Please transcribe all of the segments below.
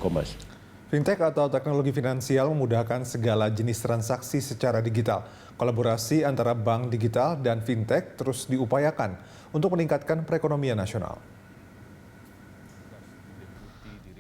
e-commerce. Fintech atau teknologi finansial memudahkan segala jenis transaksi secara digital. Kolaborasi antara bank digital dan fintech terus diupayakan untuk meningkatkan perekonomian nasional.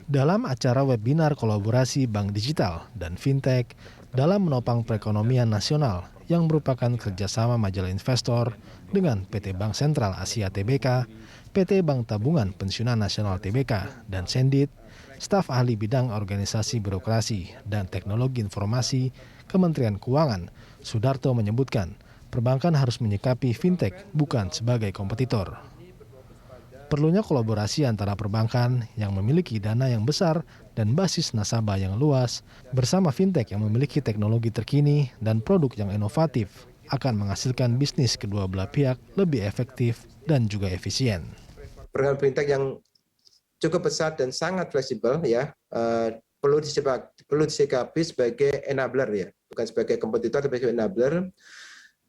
Dalam acara webinar kolaborasi bank digital dan fintech dalam menopang perekonomian nasional yang merupakan kerjasama majalah investor dengan PT Bank Sentral Asia Tbk, PT Bank Tabungan Pensiunan Nasional Tbk, dan Sendit, staf ahli bidang organisasi birokrasi dan teknologi informasi Kementerian Keuangan, Sudarto menyebutkan perbankan harus menyikapi fintech bukan sebagai kompetitor. Perlunya kolaborasi antara perbankan yang memiliki dana yang besar dan basis nasabah yang luas bersama fintech yang memiliki teknologi terkini dan produk yang inovatif akan menghasilkan bisnis kedua belah pihak lebih efektif dan juga efisien. Perbankan fintech yang cukup besar dan sangat fleksibel ya perlu disikapi sebagai enabler ya, bukan sebagai kompetitor tapi sebagai enabler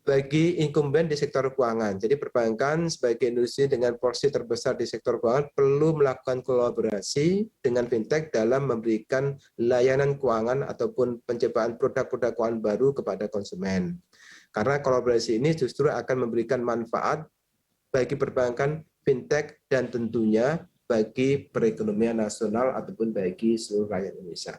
bagi incumbent di sektor keuangan. Jadi perbankan sebagai industri dengan porsi terbesar di sektor keuangan perlu melakukan kolaborasi dengan fintech dalam memberikan layanan keuangan ataupun penciptaan produk-produk keuangan baru kepada konsumen. Karena kolaborasi ini justru akan memberikan manfaat bagi perbankan, fintech, dan tentunya bagi perekonomian nasional ataupun bagi seluruh rakyat Indonesia.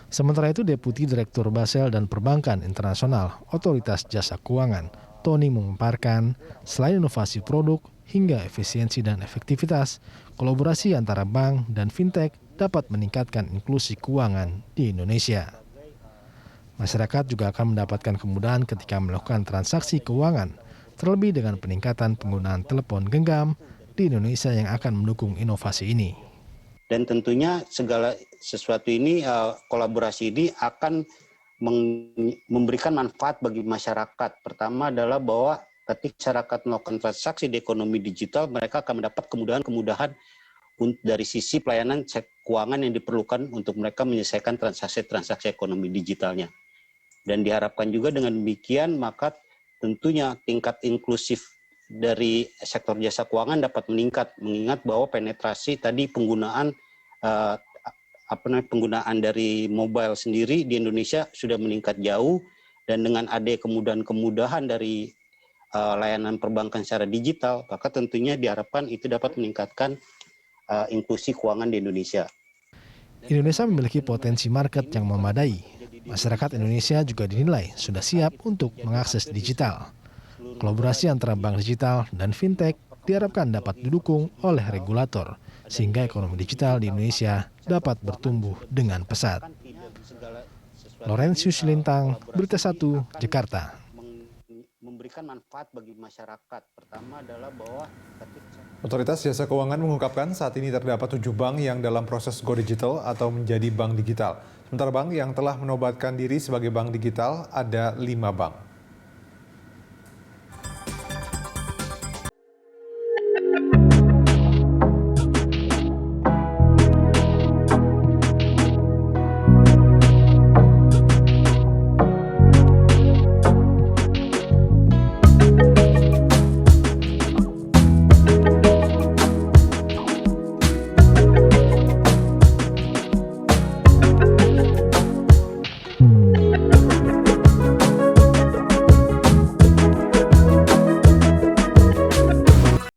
Sementara itu, Deputi Direktur Basel dan Perbankan Internasional Otoritas Jasa Keuangan, Tony memaparkan, selain inovasi produk hingga efisiensi dan efektivitas, kolaborasi antara bank dan fintech dapat meningkatkan inklusi keuangan di Indonesia. Masyarakat juga akan mendapatkan kemudahan ketika melakukan transaksi keuangan, terlebih dengan peningkatan penggunaan telepon genggam di Indonesia yang akan mendukung inovasi ini. Dan tentunya segala sesuatu ini, kolaborasi ini akan memberikan manfaat bagi masyarakat. Pertama adalah bahwa ketika masyarakat melakukan transaksi di ekonomi digital, mereka akan mendapat kemudahan-kemudahan dari sisi pelayanan keuangan yang diperlukan untuk mereka menyelesaikan transaksi-transaksi ekonomi digitalnya. Dan diharapkan juga dengan demikian, maka tentunya tingkat inklusif dari sektor jasa keuangan dapat meningkat, mengingat bahwa penetrasi tadi penggunaan dari mobile sendiri di Indonesia sudah meningkat jauh, dan dengan ada kemudahan-kemudahan dari layanan perbankan secara digital, maka tentunya diharapkan itu dapat meningkatkan inklusi keuangan di Indonesia. Indonesia memiliki potensi market yang memadai. Masyarakat Indonesia juga dinilai sudah siap untuk mengakses digital. Kolaborasi antara bank digital dan fintech diharapkan dapat didukung oleh regulator, sehingga ekonomi digital di Indonesia dapat bertumbuh dengan pesat. Lorenzius Lintang, Berita 1, Jakarta. Memberikan manfaat bagi masyarakat. Pertama adalah bahwa Otoritas Jasa Keuangan mengungkapkan saat ini terdapat 7 bank yang dalam proses go digital atau menjadi bank digital. Sementara bank yang telah menobatkan diri sebagai bank digital ada 5 bank.